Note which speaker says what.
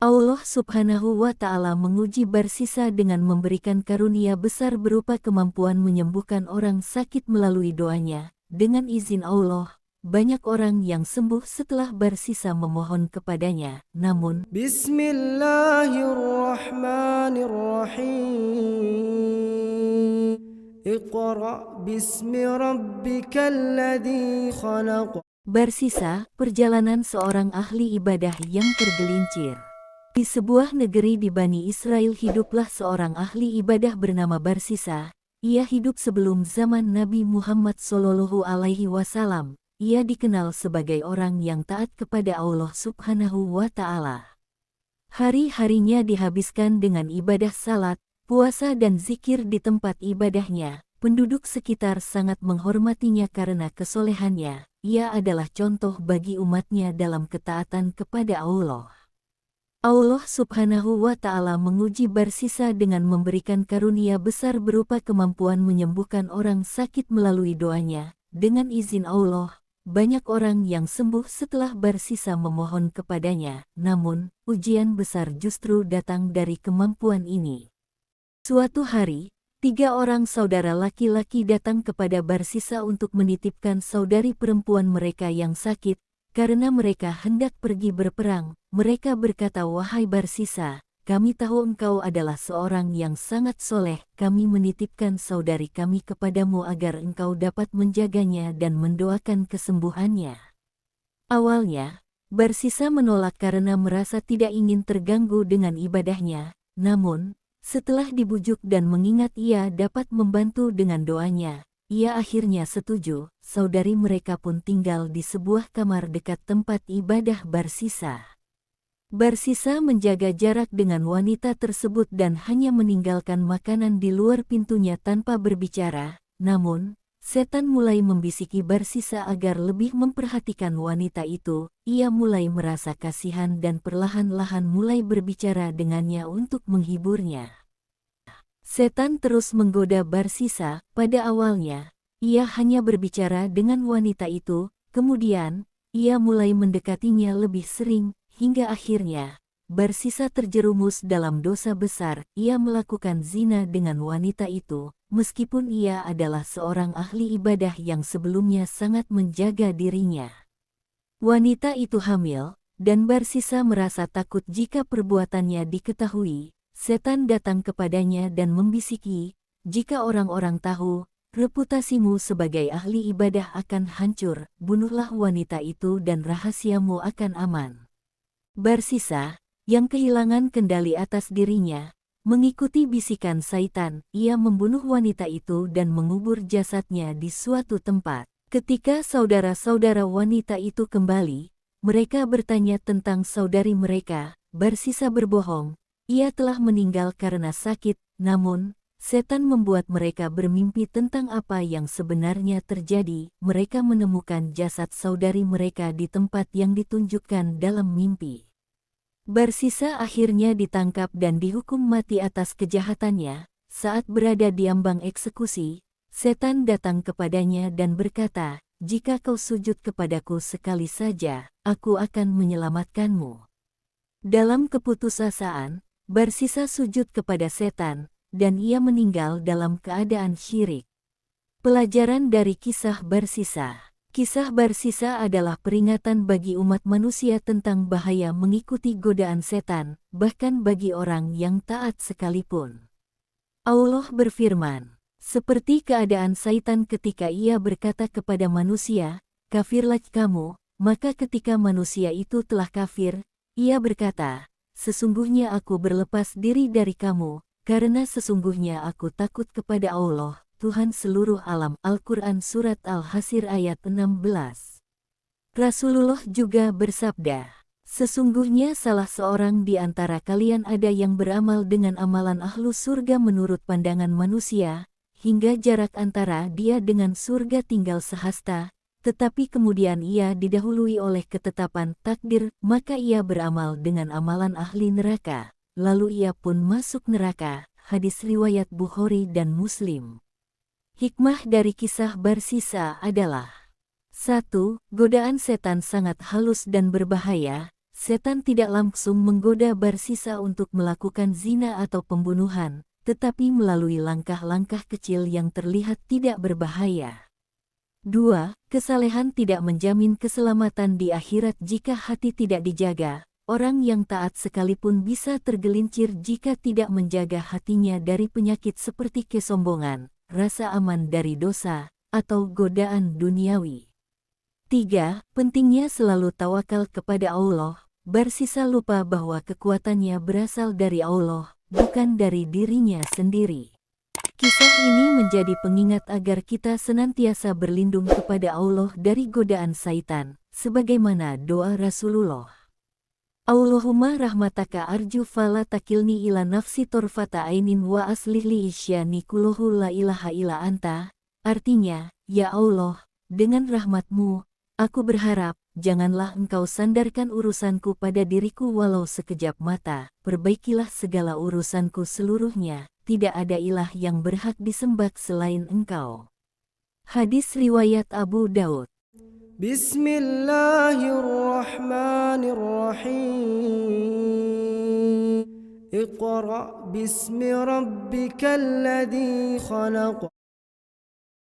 Speaker 1: Allah Subhanahu wa Ta'ala menguji Barsisa dengan memberikan karunia besar berupa kemampuan menyembuhkan orang sakit melalui doanya. Dengan izin Allah, banyak orang yang sembuh setelah Barsisa memohon kepadanya. Namun,
Speaker 2: Bismillahirrahmanirrahim. Iqra' bismi rabbikal ladzi khalaq.
Speaker 1: Barsisa, perjalanan seorang ahli ibadah yang tergelincir. Di sebuah negeri di Bani Israel hiduplah seorang ahli ibadah bernama Barsisa. Ia hidup sebelum zaman Nabi Muhammad SAW. Ia dikenal sebagai orang yang taat kepada Allah Subhanahu wa Ta'ala. Hari-harinya dihabiskan dengan ibadah salat, puasa dan zikir di tempat ibadahnya. Penduduk sekitar sangat menghormatinya karena kesolehannya. Ia adalah contoh bagi umatnya dalam ketaatan kepada Allah. Allah Subhanahu wa Ta'ala menguji Barsisa dengan memberikan karunia besar berupa kemampuan menyembuhkan orang sakit melalui doanya. Dengan izin Allah, banyak orang yang sembuh setelah Barsisa memohon kepadanya. Namun, ujian besar justru datang dari kemampuan ini. Suatu hari, 3 orang saudara laki-laki datang kepada Barsisa untuk menitipkan saudari perempuan mereka yang sakit. Karena mereka hendak pergi berperang, mereka berkata, "Wahai Barsisa, kami tahu engkau adalah seorang yang sangat soleh. Kami menitipkan saudari kami kepadamu agar engkau dapat menjaganya dan mendoakan kesembuhannya." Awalnya, Barsisa menolak karena merasa tidak ingin terganggu dengan ibadahnya. Namun, setelah dibujuk dan mengingat ia dapat membantu dengan doanya, ia akhirnya setuju. Saudari mereka pun tinggal di sebuah kamar dekat tempat ibadah Barsisa. Barsisa menjaga jarak dengan wanita tersebut dan hanya meninggalkan makanan di luar pintunya tanpa berbicara. Namun, setan mulai membisiki Barsisa agar lebih memperhatikan wanita itu. Ia mulai merasa kasihan dan perlahan-lahan mulai berbicara dengannya untuk menghiburnya. Setan terus menggoda Barsisa. Pada awalnya, ia hanya berbicara dengan wanita itu, kemudian, ia mulai mendekatinya lebih sering, hingga akhirnya, Barsisa terjerumus dalam dosa besar. Ia melakukan zina dengan wanita itu, meskipun ia adalah seorang ahli ibadah yang sebelumnya sangat menjaga dirinya. Wanita itu hamil, dan Barsisa merasa takut jika perbuatannya diketahui. Setan datang kepadanya dan membisiki, "Jika orang-orang tahu, reputasimu sebagai ahli ibadah akan hancur. Bunuhlah wanita itu dan rahasiamu akan aman." Barsisa, yang kehilangan kendali atas dirinya, mengikuti bisikan Saitan. Ia membunuh wanita itu dan mengubur jasadnya di suatu tempat. Ketika saudara-saudara wanita itu kembali, mereka bertanya tentang saudari mereka. Barsisa berbohong. Ia telah meninggal karena sakit. Namun, setan membuat mereka bermimpi tentang apa yang sebenarnya terjadi. Mereka menemukan jasad saudari mereka di tempat yang ditunjukkan dalam mimpi. Barsisa akhirnya ditangkap dan dihukum mati atas kejahatannya. Saat berada di ambang eksekusi, setan datang kepadanya dan berkata, "Jika kau sujud kepadaku sekali saja, aku akan menyelamatkanmu." Dalam keputusasaan, Barsisa sujud kepada setan, dan ia meninggal dalam keadaan syirik. Pelajaran dari kisah Barsisa. Kisah Barsisa adalah peringatan bagi umat manusia tentang bahaya mengikuti godaan setan, bahkan bagi orang yang taat sekalipun. Allah berfirman, seperti keadaan Saitan ketika ia berkata kepada manusia, "Kafirlah kamu," maka ketika manusia itu telah kafir, ia berkata, "Sesungguhnya aku berlepas diri dari kamu, karena sesungguhnya aku takut kepada Allah, Tuhan seluruh alam." Al-Quran Surat Al-Hashr ayat 16. Rasulullah juga bersabda, "Sesungguhnya salah seorang di antara kalian ada yang beramal dengan amalan ahlu surga menurut pandangan manusia, hingga jarak antara dia dengan surga tinggal sehasta. Tetapi kemudian ia didahului oleh ketetapan takdir, maka ia beramal dengan amalan ahli neraka, lalu ia pun masuk neraka." Hadis riwayat Bukhari dan Muslim. Hikmah dari kisah Barsisa adalah 1. Godaan setan sangat halus dan berbahaya. Setan tidak langsung menggoda Barsisa untuk melakukan zina atau pembunuhan, tetapi melalui langkah-langkah kecil yang terlihat tidak berbahaya. 2. Kesalehan tidak menjamin keselamatan di akhirat jika hati tidak dijaga. Orang yang taat sekalipun bisa tergelincir jika tidak menjaga hatinya dari penyakit seperti kesombongan, rasa aman dari dosa, atau godaan duniawi. 3. Pentingnya selalu tawakal kepada Allah. Barsisa lupa bahwa kekuatannya berasal dari Allah, bukan dari dirinya sendiri. Kisah ini menjadi pengingat agar kita senantiasa berlindung kepada Allah dari godaan syaitan, sebagaimana doa Rasulullah. Allahumma rahmataka arju fala takilni ila nafsi torfata ainin wa aslih li isyani kulluhu la ilaha illa anta. Artinya, ya Allah, dengan rahmatmu, aku berharap, janganlah engkau sandarkan urusanku pada diriku walau sekejap mata, perbaikilah segala urusanku seluruhnya, tidak ada ilah yang berhak disembah selain engkau. Hadis riwayat Abu Daud.
Speaker 2: Bismillahirrahmanirrahim. Iqra' bismi rabbikal ladzi khalaq.